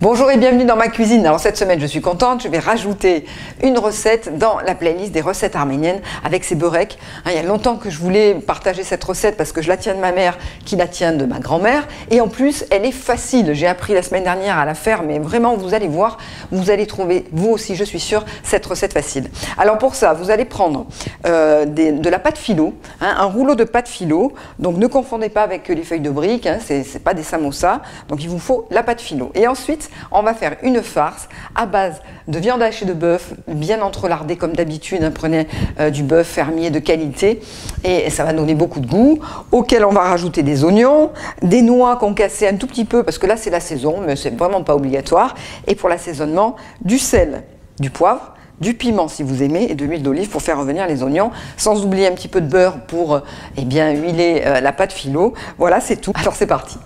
Bonjour et bienvenue dans ma cuisine. Alors cette semaine je suis contente, je vais rajouter une recette dans la playlist des recettes arméniennes avec ces beureks. Il y a longtemps que je voulais partager cette recette parce que je la tiens de ma mère qui la tient de ma grand-mère et en plus elle est facile. J'ai appris la semaine dernière à la faire mais vraiment vous allez voir, vous allez trouver vous aussi je suis sûre cette recette facile. Alors pour ça vous allez prendre de la pâte philo, un rouleau de pâte philo, donc ne confondez pas avec les feuilles de briques, c'est pas des samosas, donc il vous faut la pâte philo. Et ensuite on va faire une farce à base de viande hachée de bœuf, bien entrelardée comme d'habitude. Prenez du bœuf fermier de qualité et ça va donner beaucoup de goût. Auquel on va rajouter des oignons, des noix concassées un tout petit peu parce que là c'est la saison, mais c'est vraiment pas obligatoire. Et pour l'assaisonnement, du sel, du poivre, du piment si vous aimez et de l'huile d'olive pour faire revenir les oignons, sans oublier un petit peu de beurre pour huiler la pâte philo. Voilà, c'est tout. Alors c'est parti.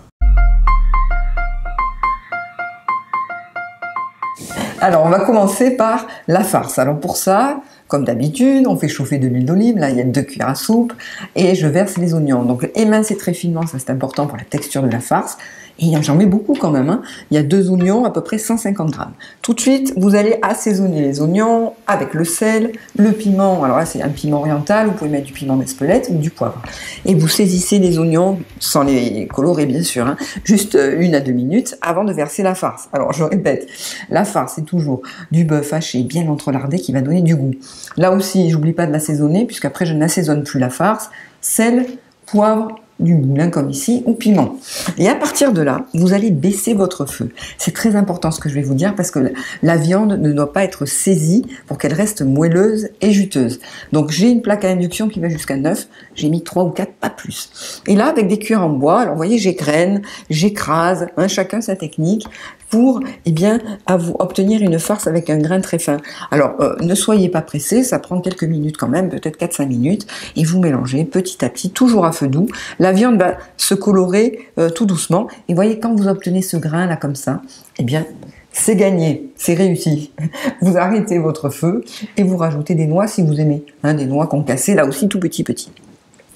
Alors, on va commencer par la farce. Alors pour ça, comme d'habitude, on fait chauffer de l'huile d'olive. Là, il y a 2 cuillères à soupe et je verse les oignons. Donc, émincer très finement, ça c'est important pour la texture de la farce. Et j'en mets beaucoup quand même. Il y a 2 oignons, à peu près 150 grammes. Tout de suite, vous allez assaisonner les oignons avec le sel, le piment. Alors là, c'est un piment oriental. Vous pouvez mettre du piment d'Espelette ou du poivre. Et vous saisissez les oignons, sans les colorer bien sûr, juste 1 à 2 minutes avant de verser la farce. Alors, je répète, la farce, c'est toujours du bœuf haché bien entrelardé qui va donner du goût. Là aussi, j'oublie pas de l'assaisonner, puisqu'après, je n'assaisonne plus la farce. Sel, poivre, du moulin comme ici, ou piment. Et à partir de là, vous allez baisser votre feu. C'est très important ce que je vais vous dire parce que la viande ne doit pas être saisie pour qu'elle reste moelleuse et juteuse. Donc j'ai une plaque à induction qui va jusqu'à 9, j'ai mis 3 ou 4, pas plus. Et là, avec des cuillères en bois, alors vous voyez, j'égrène, j'écrase, chacun sa technique, pour obtenir une farce avec un grain très fin. Alors, ne soyez pas pressés, ça prend quelques minutes quand même, peut-être 4-5 minutes, et vous mélangez petit à petit, toujours à feu doux. La viande va se colorer tout doucement, et voyez, quand vous obtenez ce grain là comme ça, c'est gagné, c'est réussi. Vous arrêtez votre feu, et vous rajoutez des noix si vous aimez, des noix concassées, là aussi tout petit.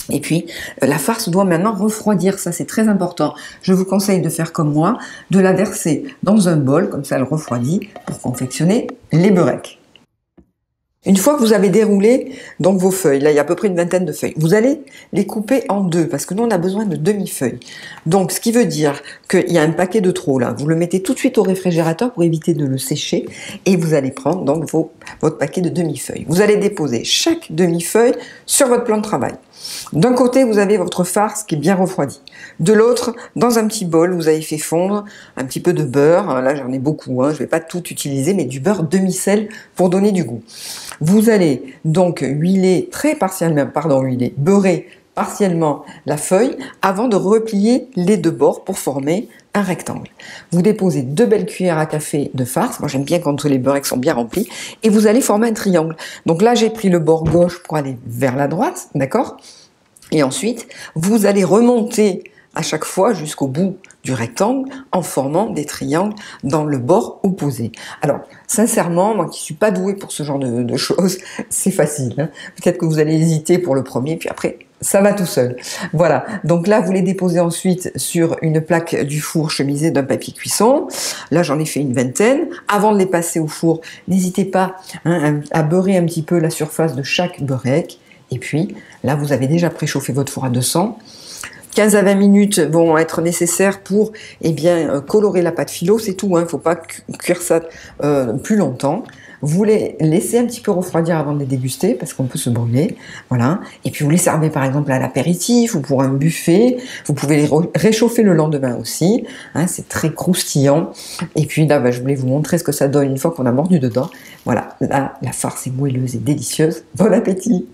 Et puis, la farce doit maintenant refroidir, ça c'est très important. Je vous conseille de faire comme moi, de la verser dans un bol, comme ça elle refroidit, pour confectionner les beureks. Une fois que vous avez déroulé donc vos feuilles, là il y a à peu près une vingtaine de feuilles, vous allez les couper en 2, parce que nous on a besoin de demi-feuilles. Donc ce qui veut dire qu'il y a un paquet de trop là, vous le mettez tout de suite au réfrigérateur pour éviter de le sécher, et vous allez prendre donc votre paquet de demi-feuilles. Vous allez déposer chaque demi-feuille sur votre plan de travail. D'un côté, vous avez votre farce qui est bien refroidie. De l'autre, dans un petit bol, vous avez fait fondre un petit peu de beurre. Là, j'en ai beaucoup, je ne vais pas tout utiliser, mais du beurre demi-sel pour donner du goût. Vous allez donc beurrer partiellement la feuille avant de replier les 2 bords pour former un rectangle. Vous déposez 2 belles cuillères à café de farce, moi j'aime bien quand les beureks sont bien remplis, et vous allez former un triangle. Donc là j'ai pris le bord gauche pour aller vers la droite, d'accord? Et ensuite, vous allez remonter à chaque fois jusqu'au bout du rectangle en formant des triangles dans le bord opposé. Alors, sincèrement, moi qui suis pas douée pour ce genre de choses, c'est facile. Peut-être que vous allez hésiter pour le premier, puis après, ça va tout seul. Voilà, donc là, vous les déposez ensuite sur une plaque du four chemisée d'un papier cuisson. Là, j'en ai fait une vingtaine. Avant de les passer au four, n'hésitez pas à beurrer un petit peu la surface de chaque beurek. Et puis, là, vous avez déjà préchauffé votre four à 200. 15 à 20 minutes vont être nécessaires pour colorer la pâte philo, c'est tout, il ne faut pas cuire ça plus longtemps. Vous les laissez un petit peu refroidir avant de les déguster, parce qu'on peut se brûler, voilà. Et puis vous les servez par exemple à l'apéritif ou pour un buffet. Vous pouvez les réchauffer le lendemain aussi, c'est très croustillant. Et puis là, je voulais vous montrer ce que ça donne une fois qu'on a mordu dedans. Voilà, là, la farce est moelleuse et délicieuse. Bon appétit!